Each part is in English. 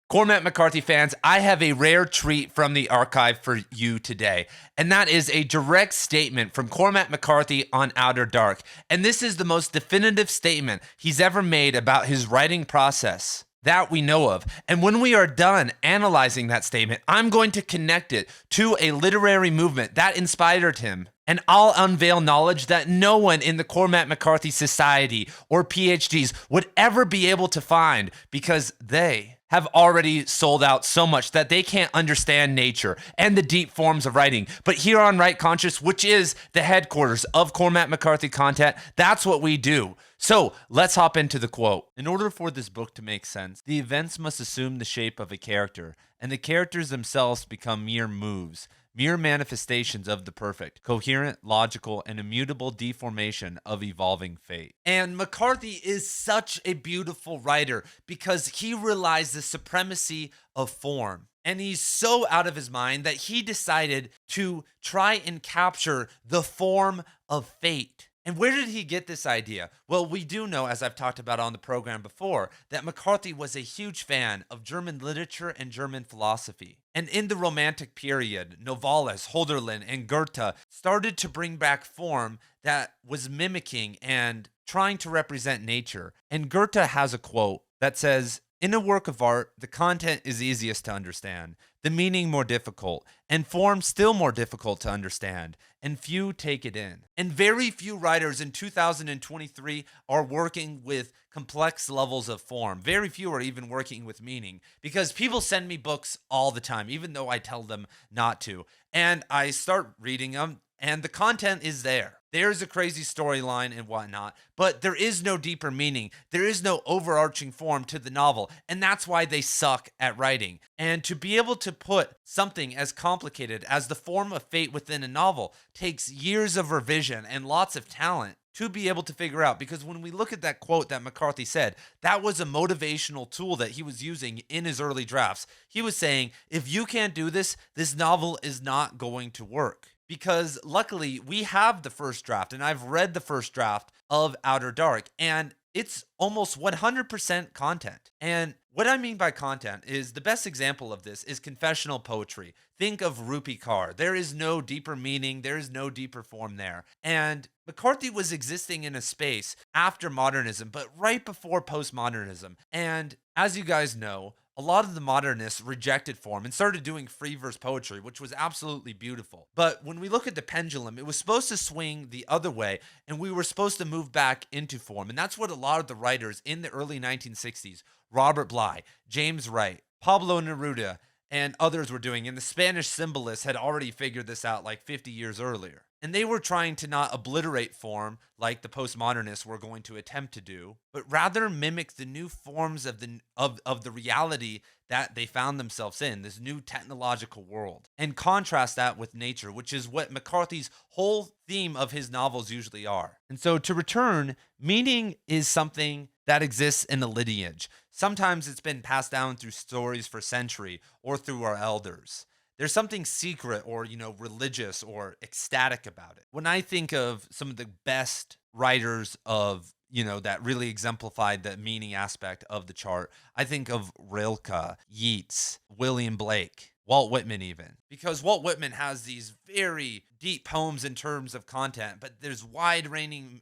Cormac McCarthy fans, I have a rare treat from the archive for you today, and that is a direct statement from Cormac McCarthy on Outer Dark. And this is the most definitive statement he's ever made about his writing process that we know of. And when we are done analyzing that statement, I'm going to connect it to a literary movement that inspired him. And I'll unveil knowledge that no one in the Cormac McCarthy Society or PhDs would ever be able to find, because they have already sold out so much that they can't understand nature and the deep forms of writing. But here on Right Conscious, which is the headquarters of Cormac McCarthy content, that's what we do. So let's hop into the quote. In order for this book to make sense, the events must assume the shape of a character, and the characters themselves become mere moves, mere manifestations of the perfect, coherent, logical, and immutable deformation of evolving fate. And McCarthy is such a beautiful writer because he realized the supremacy of form. And he's so out of his mind that he decided to try and capture the form of fate. And where did he get this idea? Well, we do know, as I've talked about on the program before, that McCarthy was a huge fan of German literature and German philosophy. And in the Romantic period, Novalis, Hölderlin, and Goethe started to bring back form that was mimicking and trying to represent nature. And Goethe has a quote that says, "In a work of art, the content is easiest to understand, the meaning more difficult, and form still more difficult to understand, and few take it in." And very few writers in 2023 are working with complex levels of form. Very few are even working with meaning, because people send me books all the time, even though I tell them not to. And I start reading them, and the content is there. There's a crazy storyline and whatnot, but there is no deeper meaning. There is no overarching form to the novel, and that's why they suck at writing. And to be able to put something as complicated as the form of fate within a novel takes years of revision and lots of talent to be able to figure out. Because when we look at that quote that McCarthy said, that was a motivational tool that he was using in his early drafts. He was saying, if you can't do this, this novel is not going to work. Because luckily we have the first draft, and I've read the first draft of Outer Dark, and it's almost 100% content. And what I mean by content is, the best example of this is confessional poetry. Think of Rupi Kaur. There is no deeper meaning. There is no deeper form there. And McCarthy was existing in a space after modernism, but right before postmodernism. And as you guys know, a lot of the modernists rejected form and started doing free verse poetry, which was absolutely beautiful. But when we look at the pendulum, it was supposed to swing the other way, and we were supposed to move back into form. And that's what a lot of the writers in the early 1960s, Robert Bly, James Wright, Pablo Neruda, and others were doing. And the Spanish symbolists had already figured this out like 50 years earlier. And they were trying to not obliterate form like the postmodernists were going to attempt to do, but rather mimic the new forms of the reality that they found themselves in, this new technological world, and contrast that with nature, which is what McCarthy's whole theme of his novels usually are. And so, to return, meaning is something that exists in a lineage. Sometimes it's been passed down through stories for centuries or through our elders. There's something secret or, religious or ecstatic about it. When I think of some of the best writers of, that really exemplified the meaning aspect of the chart, I think of Rilke, Yeats, William Blake, Walt Whitman even. Because Walt Whitman has these very deep poems in terms of content, but there's wide-ranging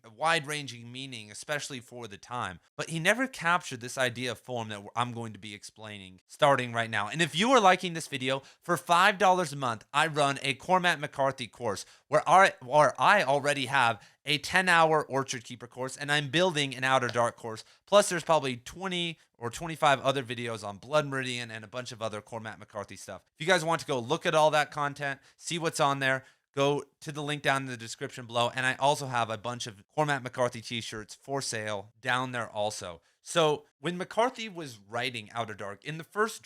meaning, especially for the time. But he never captured this idea of form that I'm going to be explaining starting right now. And if you are liking this video, for $5 a month, I run a Cormac McCarthy course where I already have a 10-hour Orchard Keeper course, and I'm building an Outer Dark course. Plus, there's probably 20 or 25 other videos on Blood Meridian and a bunch of other Cormac McCarthy stuff. If you guys want to go look at all that content, see what's on there, go to the link down in the description below. And I also have a bunch of Cormac McCarthy t-shirts for sale down there also. So when McCarthy was writing Outer Dark, in the first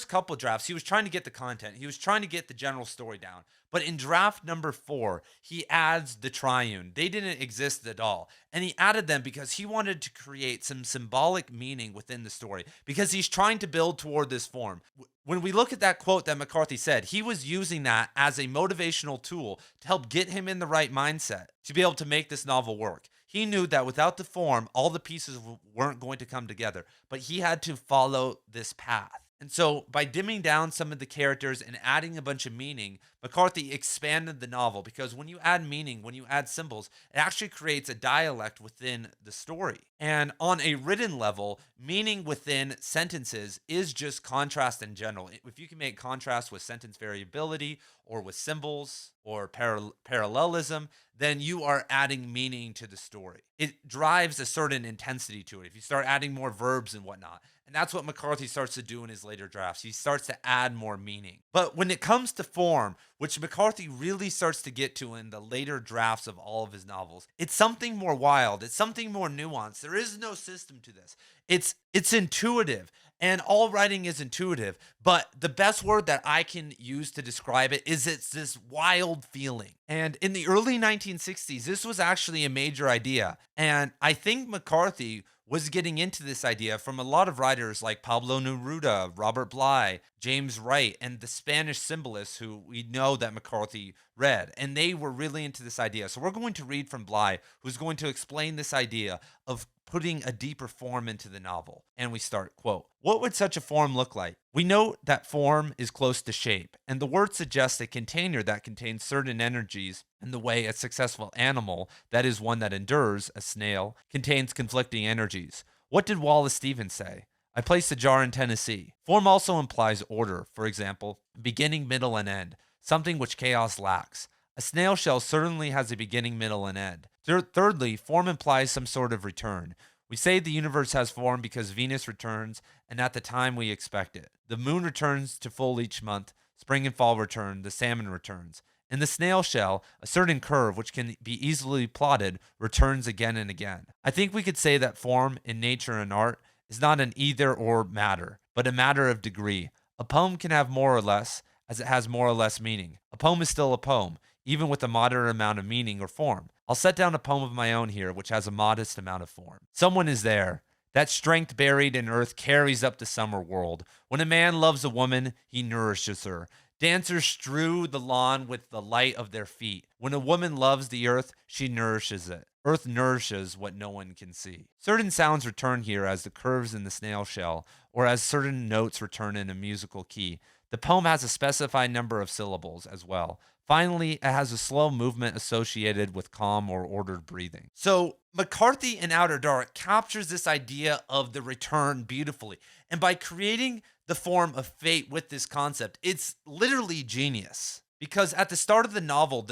couple drafts, he was trying to get the content. He was trying to get the general story down. But in draft number 4, he adds the triune. They didn't exist at all. And he added them because he wanted to create some symbolic meaning within the story, because he's trying to build toward this form. When we look at that quote that McCarthy said, he was using that as a motivational tool to help get him in the right mindset to be able to make this novel work. He knew that without the form, all the pieces weren't going to come together, but he had to follow this path. And so, by dimming down some of the characters and adding a bunch of meaning, McCarthy expanded the novel because when you add meaning, when you add symbols, it actually creates a dialect within the story. And on a written level, meaning within sentences is just contrast in general. If you can make contrast with sentence variability or with symbols or parallelism, then you are adding meaning to the story. It drives a certain intensity to it. If you start adding more verbs and whatnot, and that's what McCarthy starts to do in his later drafts. He starts to add more meaning. But when it comes to form, which McCarthy really starts to get to in the later drafts of all of his novels, it's something more wild. It's something more nuanced. There is no system to this. It's intuitive. And all writing is intuitive, but the best word that I can use to describe it is it's this wild feeling. And in the early 1960s, this was actually a major idea. And I think McCarthy was getting into this idea from a lot of writers like Pablo Neruda, Robert Bly, James Wright, and the Spanish symbolists who we know that McCarthy read. And they were really into this idea. So we're going to read from Bly, who's going to explain this idea of putting a deeper form into the novel. And we start, quote, "What would such a form look like? We note that form is close to shape, and the word suggests a container that contains certain energies in the way a successful animal, that is one that endures, a snail, contains conflicting energies. What did Wallace Stevens say? I placed a jar in Tennessee. Form also implies order, for example, beginning, middle, and end, something which chaos lacks. A snail shell certainly has a beginning, middle, and end. Thirdly, form implies some sort of return. We say the universe has form because Venus returns, and at the time we expect it. The moon returns to full each month. Spring and fall return. The salmon returns. In the snail shell, a certain curve, which can be easily plotted, returns again and again. I think we could say that form, in nature and art, is not an either or matter, but a matter of degree. A poem can have more or less, as it has more or less meaning. A poem is still a poem, even with a moderate amount of meaning or form. I'll set down a poem of my own here, which has a modest amount of form. Someone is there. That strength buried in earth carries up the summer world. When a man loves a woman, he nourishes her. Dancers strew the lawn with the light of their feet. When a woman loves the earth, she nourishes it. Earth nourishes what no one can see. Certain sounds return here as the curves in the snail shell, or as certain notes return in a musical key. The poem has a specified number of syllables as well. Finally, it has a slow movement associated with calm or ordered breathing. So, McCarthy in Outer Dark captures this idea of the return beautifully. And by creating the form of fate with this concept, it's literally genius. Because at the start of the novel,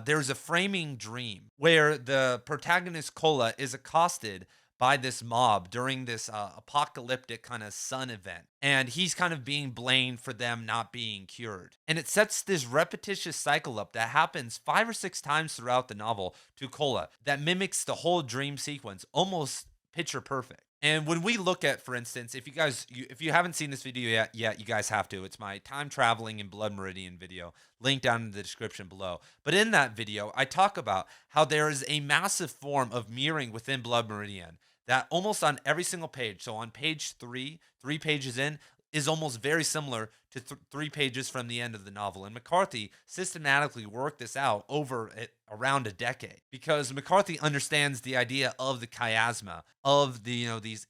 there's a framing dream where the protagonist Cola is accosted by this mob during this apocalyptic kind of sun event. And he's kind of being blamed for them not being cured. And it sets this repetitious cycle up that happens 5 or 6 times throughout the novel to Cola that mimics the whole dream sequence, almost picture perfect. And when we look at, for instance, if you haven't seen this video yet, you guys have to. It's my time traveling in Blood Meridian video, linked down in the description below. But in that video, I talk about how there is a massive form of mirroring within Blood Meridian that almost on every single page. So on page 3 pages in, is almost very similar to 3 pages from the end of the novel. And McCarthy systematically worked this out over around a decade because McCarthy understands the idea of the chiasma of these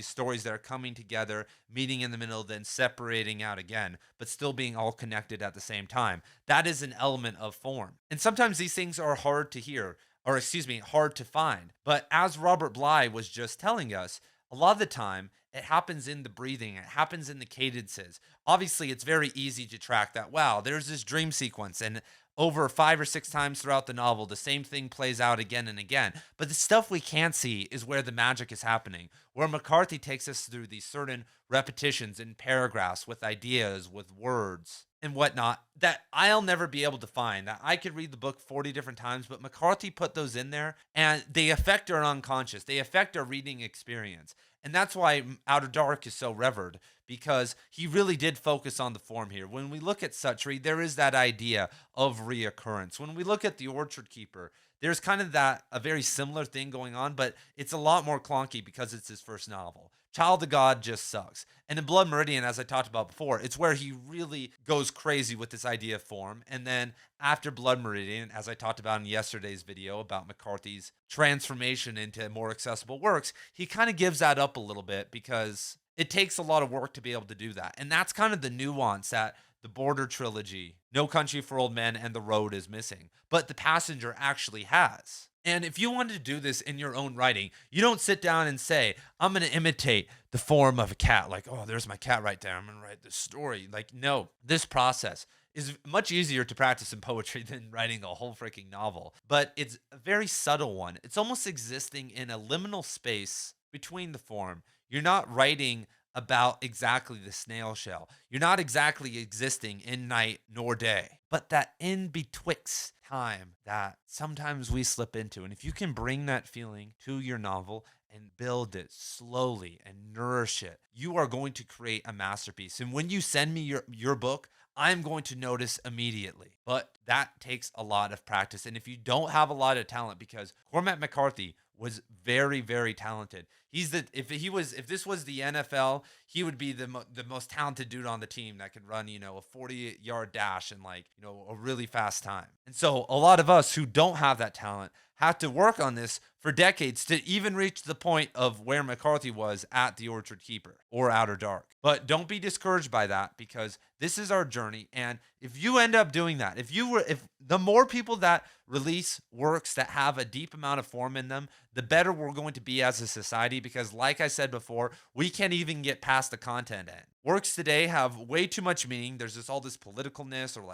stories that are coming together, meeting in the middle, then separating out again, but still being all connected at the same time. That is an element of form. And sometimes these things are hard to hear, or hard to find. But as Robert Bly was just telling us, a lot of the time, it happens in the breathing. It happens in the cadences. Obviously, it's very easy to track that. Wow, there's this dream sequence, and over 5 or 6 times throughout the novel, the same thing plays out again and again. But the stuff we can't see is where the magic is happening, where McCarthy takes us through these certain repetitions in paragraphs with ideas, with words, and whatnot that I'll never be able to find. That I could read the book 40 different times, but McCarthy put those in there, and they affect our unconscious. They affect our reading experience. And that's why Outer Dark is so revered, because he really did focus on the form here. When we look at Suttree, there is that idea of reoccurrence. When we look at The Orchard Keeper, there's kind of a very similar thing going on, but it's a lot more clunky because it's his first novel. Child of God just sucks. And in Blood Meridian, as I talked about before, it's where he really goes crazy with this idea of form. And then after Blood Meridian, as I talked about in yesterday's video about McCarthy's transformation into more accessible works, he kind of gives that up a little bit because It takes a lot of work to be able to do that. And that's kind of the nuance that the Border trilogy, No Country for Old Men, and The Road is missing. But The Passenger actually has. And if you wanted to do this in your own writing, you don't sit down and say, I'm going to imitate the form of a cat. Like, oh, there's my cat right there. I'm going to write this story. Like, no, this process is much easier to practice in poetry than writing a whole freaking novel. But it's a very subtle one. It's almost existing in a liminal space between the form. You're not writing about exactly the snail shell. You're not exactly existing in night nor day, but that in betwixt time that sometimes we slip into. And if you can bring that feeling to your novel and build it slowly and nourish it, you are going to create a masterpiece. And when you send me your book, I'm going to notice immediately. But that takes a lot of practice. And if you don't have a lot of talent, because Cormac McCarthy was very, very talented. If this was the NFL, he would be the most talented dude on the team that could run, a 40-yard dash in a really fast time. And so a lot of us who don't have that talent have to work on this for decades to even reach the point of where McCarthy was at The Orchard Keeper or Outer Dark. But don't be discouraged by that, because this is our journey. And if you end up doing that, if the more people that release works that have a deep amount of form in them, the better we're going to be as a society. Because like I said before, we can't even get past the content end. Works today have way too much meaning. There's all this politicalness, or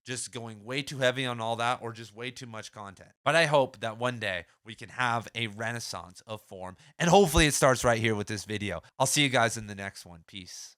just going way too heavy on all that, or just way too much content. But I hope that one day we can have a renaissance of form, and hopefully it starts right here with this video. I'll see you guys in the next one. Peace.